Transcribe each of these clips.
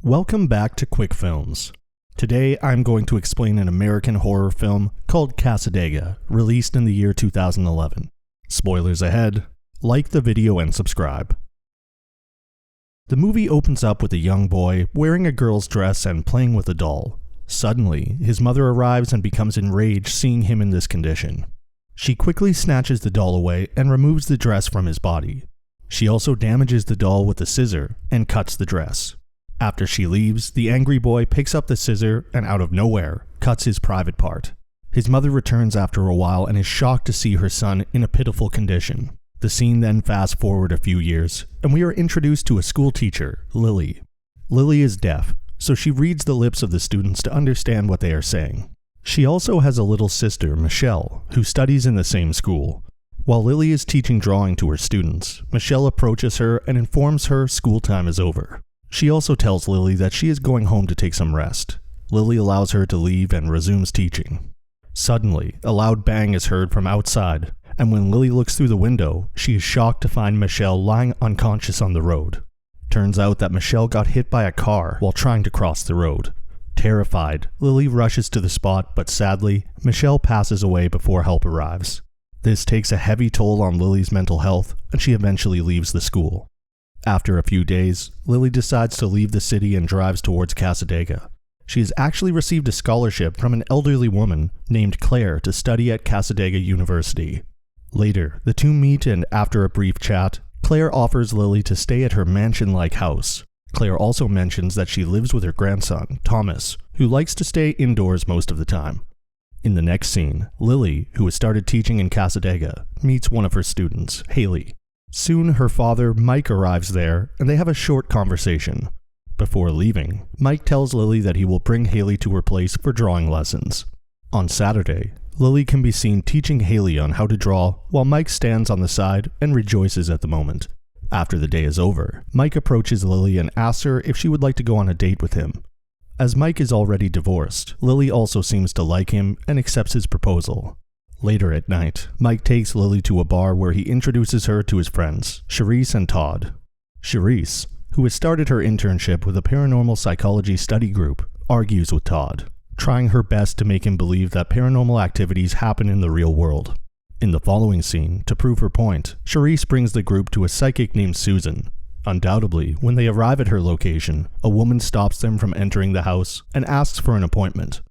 Welcome back to Quick Films. Today I'm going to explain an American horror film called Cassadaga, released in the year 2011. Spoilers ahead, like the video and subscribe. The movie opens up with a young boy wearing a girl's dress and playing with a doll. Suddenly, his mother arrives and becomes enraged seeing him in this condition. She quickly snatches the doll away and removes the dress from his body. She also damages the doll with a scissor and cuts the dress. After she leaves, the angry boy picks up the scissor and out of nowhere, cuts his private part. His mother returns after a while and is shocked to see her son in a pitiful condition. The scene then fast forward a few years, and we are introduced to a school teacher, Lily. Lily is deaf, so she reads the lips of the students to understand what they are saying. She also has a little sister, Michelle, who studies in the same school. While Lily is teaching drawing to her students, Michelle approaches her and informs her school time is over. She also tells Lily that she is going home to take some rest. Lily allows her to leave and resumes teaching. Suddenly, a loud bang is heard from outside, and when Lily looks through the window, she is shocked to find Michelle lying unconscious on the road. Turns out that Michelle got hit by a car while trying to cross the road. Terrified, Lily rushes to the spot, but sadly, Michelle passes away before help arrives. This takes a heavy toll on Lily's mental health, and she eventually leaves the school. After a few days, Lily decides to leave the city and drives towards Cassadaga. She has actually received a scholarship from an elderly woman named Claire to study at Cassadaga University. Later, the two meet and after a brief chat, Claire offers Lily to stay at her mansion-like house. Claire also mentions that she lives with her grandson, Thomas, who likes to stay indoors most of the time. In the next scene, Lily, who has started teaching in Cassadaga, meets one of her students, Haley. Soon, her father, Mike, arrives there, and they have a short conversation. Before leaving, Mike tells Lily that he will bring Haley to her place for drawing lessons. On Saturday, Lily can be seen teaching Haley on how to draw, while Mike stands on the side and rejoices at the moment. After the day is over, Mike approaches Lily and asks her if she would like to go on a date with him. As Mike is already divorced, Lily also seems to like him and accepts his proposal. Later at night, Mike takes Lily to a bar where he introduces her to his friends, Charisse and Todd. Charisse, who has started her internship with a paranormal psychology study group, argues with Todd, trying her best to make him believe that paranormal activities happen in the real world. In the following scene, to prove her point, Charisse brings the group to a psychic named Susan. Undoubtedly, when they arrive at her location, a woman stops them from entering the house and asks for an appointment.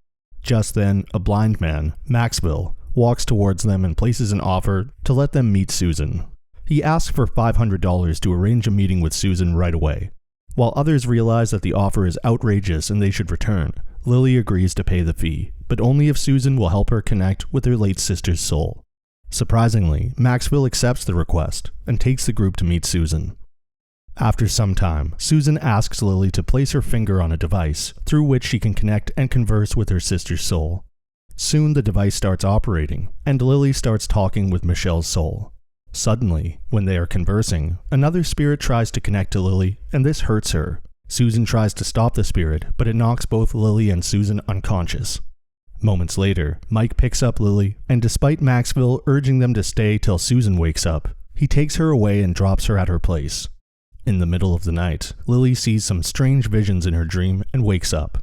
Just then, a blind man, Maxwell, walks towards them and places an offer to let them meet Susan. He asks for $500 to arrange a meeting with Susan right away. While others realize that the offer is outrageous and they should return, Lily agrees to pay the fee, but only if Susan will help her connect with her late sister's soul. Surprisingly, Maxwell accepts the request and takes the group to meet Susan. After some time, Susan asks Lily to place her finger on a device through which she can connect and converse with her sister's soul. Soon the device starts operating, and Lily starts talking with Michelle's soul. Suddenly, when they are conversing, another spirit tries to connect to Lily, and this hurts her. Susan tries to stop the spirit, but it knocks both Lily and Susan unconscious. Moments later, Mike picks up Lily, and despite Maxwell urging them to stay till Susan wakes up, he takes her away and drops her at her place. In the middle of the night, Lily sees some strange visions in her dream and wakes up.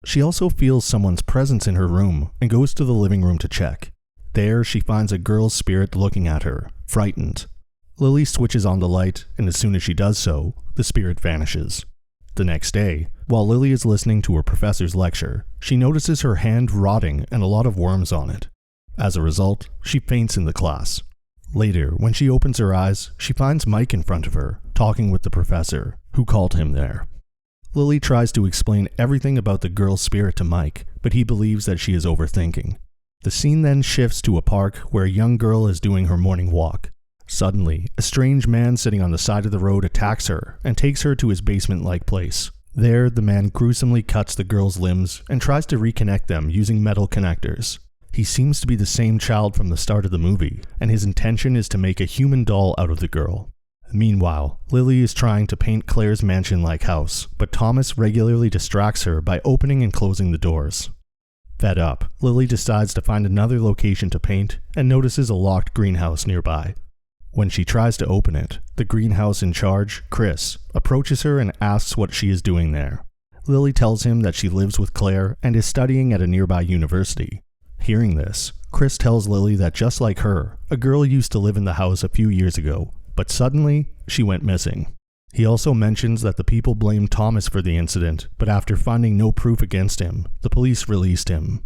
She also feels someone's presence in her room and goes to the living room to check. There, she finds a girl's spirit looking at her, frightened. Lily switches on the light, and as soon as she does so, the spirit vanishes. The next day, while Lily is listening to her professor's lecture, she notices her hand rotting and a lot of worms on it. As a result, she faints in the class. Later, when she opens her eyes, she finds Mike in front of her, talking with the professor, who called him there. Lily tries to explain everything about the girl's spirit to Mike, but he believes that she is overthinking. The scene then shifts to a park where a young girl is doing her morning walk. Suddenly, a strange man sitting on the side of the road attacks her and takes her to his basement-like place. There, the man gruesomely cuts the girl's limbs and tries to reconnect them using metal connectors. He seems to be the same child from the start of the movie, and his intention is to make a human doll out of the girl. Meanwhile, Lily is trying to paint Claire's mansion-like house, but Thomas regularly distracts her by opening and closing the doors. Fed up, Lily decides to find another location to paint and notices a locked greenhouse nearby. When she tries to open it, the greenhouse in charge, Chris, approaches her and asks what she is doing there. Lily tells him that she lives with Claire and is studying at a nearby university. Hearing this, Chris tells Lily that just like her, a girl used to live in the house a few years ago, but suddenly, she went missing. He also mentions that the people blamed Thomas for the incident, but after finding no proof against him, the police released him.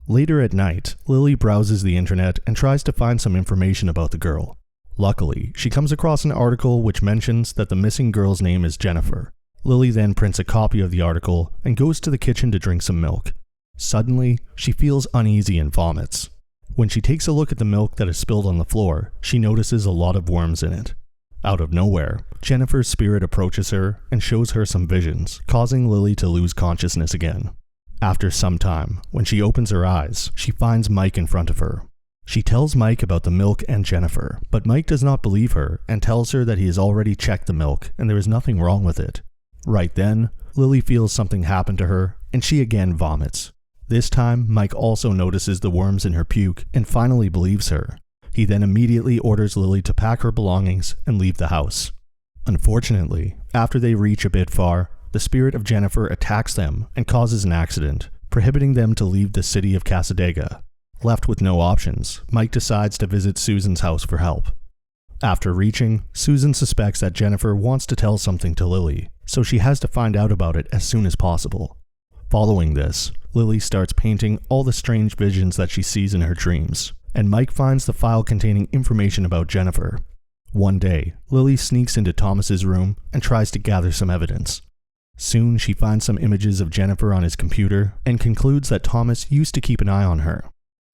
Later at night, Lily browses the internet and tries to find some information about the girl. Luckily, she comes across an article which mentions that the missing girl's name is Jennifer. Lily then prints a copy of the article and goes to the kitchen to drink some milk. Suddenly, she feels uneasy and vomits. When she takes a look at the milk that is spilled on the floor, she notices a lot of worms in it. Out of nowhere, Jennifer's spirit approaches her and shows her some visions, causing Lily to lose consciousness again. After some time, when she opens her eyes, she finds Mike in front of her. She tells Mike about the milk and Jennifer, but Mike does not believe her and tells her that he has already checked the milk and there is nothing wrong with it. Right then, Lily feels something happen to her and she again vomits. This time, Mike also notices the worms in her puke and finally believes her. He then immediately orders Lily to pack her belongings and leave the house. Unfortunately, after they reach a bit far, the spirit of Jennifer attacks them and causes an accident, prohibiting them to leave the city of Cassadaga. Left with no options, Mike decides to visit Susan's house for help. After reaching, Susan suspects that Jennifer wants to tell something to Lily, so she has to find out about it as soon as possible. Following this, Lily starts painting all the strange visions that she sees in her dreams, and Mike finds the file containing information about Jennifer. One day, Lily sneaks into Thomas's room and tries to gather some evidence. Soon, she finds some images of Jennifer on his computer and concludes that Thomas used to keep an eye on her.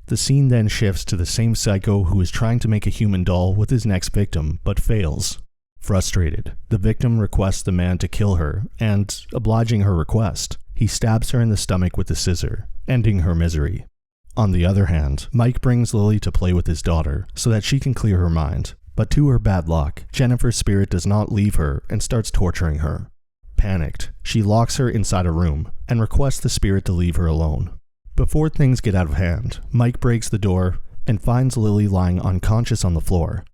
The scene then shifts to the same psycho who is trying to make a human doll with his next victim, but fails. Frustrated, the victim requests the man to kill her, and, obliging her request, he stabs her in the stomach with a scissor, ending her misery. On the other hand, Mike brings Lily to play with his daughter so that she can clear her mind, but to her bad luck, Jennifer's spirit does not leave her and starts torturing her. Panicked, she locks her inside a room and requests the spirit to leave her alone. Before things get out of hand, Mike breaks the door and finds Lily lying unconscious on the floor.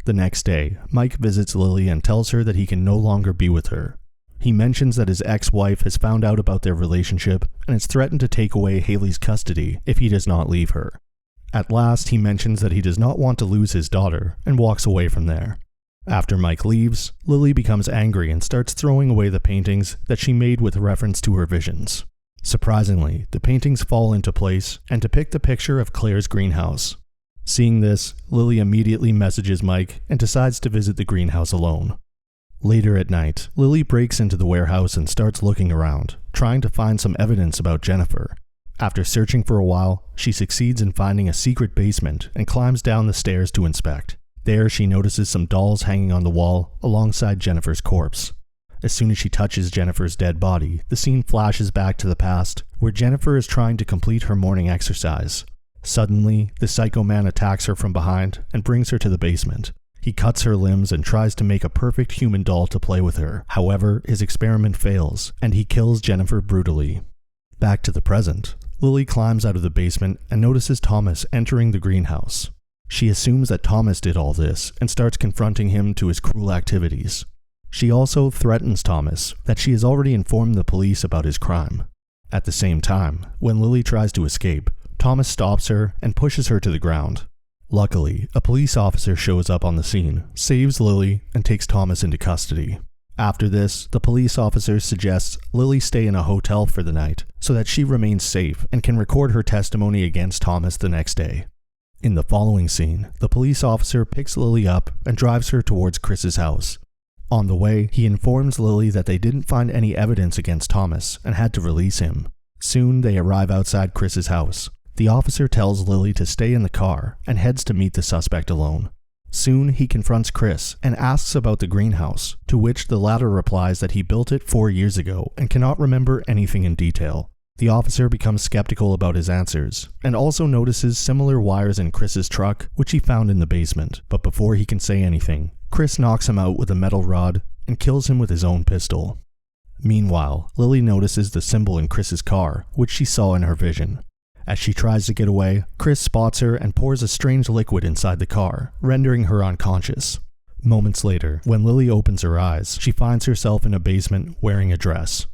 The next day, Mike visits Lily and tells her that he can no longer be with her. He mentions that his ex-wife has found out about their relationship and has threatened to take away Haley's custody if he does not leave her. At last, he mentions that he does not want to lose his daughter and walks away from there. After Mike leaves, Lily becomes angry and starts throwing away the paintings that she made with reference to her visions. Surprisingly, the paintings fall into place and depict a picture of Claire's greenhouse. Seeing this, Lily immediately messages Mike and decides to visit the greenhouse alone. Later at night, Lily breaks into the warehouse and starts looking around, trying to find some evidence about Jennifer. After searching for a while, she succeeds in finding a secret basement and climbs down the stairs to inspect. There, she notices some dolls hanging on the wall alongside Jennifer's corpse. As soon as she touches Jennifer's dead body, the scene flashes back to the past, where Jennifer is trying to complete her morning exercise. Suddenly, the psycho man attacks her from behind and brings her to the basement. He cuts her limbs and tries to make a perfect human doll to play with her. However, his experiment fails, and he kills Jennifer brutally. Back to the present, Lily climbs out of the basement and notices Thomas entering the greenhouse. She assumes that Thomas did all this and starts confronting him to his cruel activities. She also threatens Thomas that she has already informed the police about his crime. At the same time, when Lily tries to escape, Thomas stops her and pushes her to the ground. Luckily, a police officer shows up on the scene, saves Lily, and takes Thomas into custody. After this, the police officer suggests Lily stay in a hotel for the night so that she remains safe and can record her testimony against Thomas the next day. In the following scene, the police officer picks Lily up and drives her towards Chris's house. On the way, he informs Lily that they didn't find any evidence against Thomas and had to release him. Soon, they arrive outside Chris's house. The officer tells Lily to stay in the car and heads to meet the suspect alone. Soon, he confronts Chris and asks about the greenhouse, to which the latter replies that he built it 4 years ago and cannot remember anything in detail. The officer becomes skeptical about his answers, and also notices similar wires in Chris's truck, which he found in the basement. But before he can say anything, Chris knocks him out with a metal rod and kills him with his own pistol. Meanwhile, Lily notices the symbol in Chris's car, which she saw in her vision. As she tries to get away, Chris spots her and pours a strange liquid inside the car, rendering her unconscious. Moments later, when Lily opens her eyes, she finds herself in a basement wearing a dress.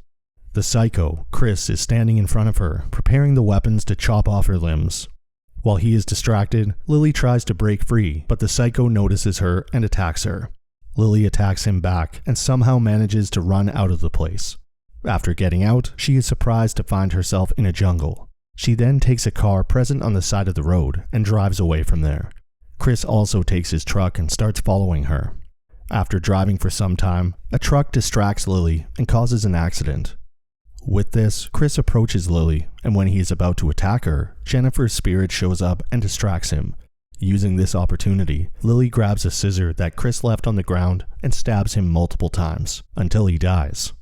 The psycho, Chris, is standing in front of her, preparing the weapons to chop off her limbs. While he is distracted, Lily tries to break free, but the psycho notices her and attacks her. Lily attacks him back and somehow manages to run out of the place. After getting out, she is surprised to find herself in a jungle. She then takes a car present on the side of the road and drives away from there. Chris also takes his truck and starts following her. After driving for some time, a truck distracts Lily and causes an accident. With this, Chris approaches Lily, and when he is about to attack her, Jennifer's spirit shows up and distracts him. Using this opportunity, Lily grabs a scissor that Chris left on the ground and stabs him multiple times, until he dies.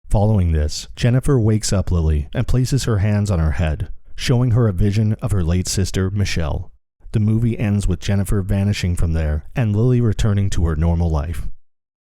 Following this, Jennifer wakes up Lily and places her hands on her head, showing her a vision of her late sister, Michelle. The movie ends with Jennifer vanishing from there and Lily returning to her normal life.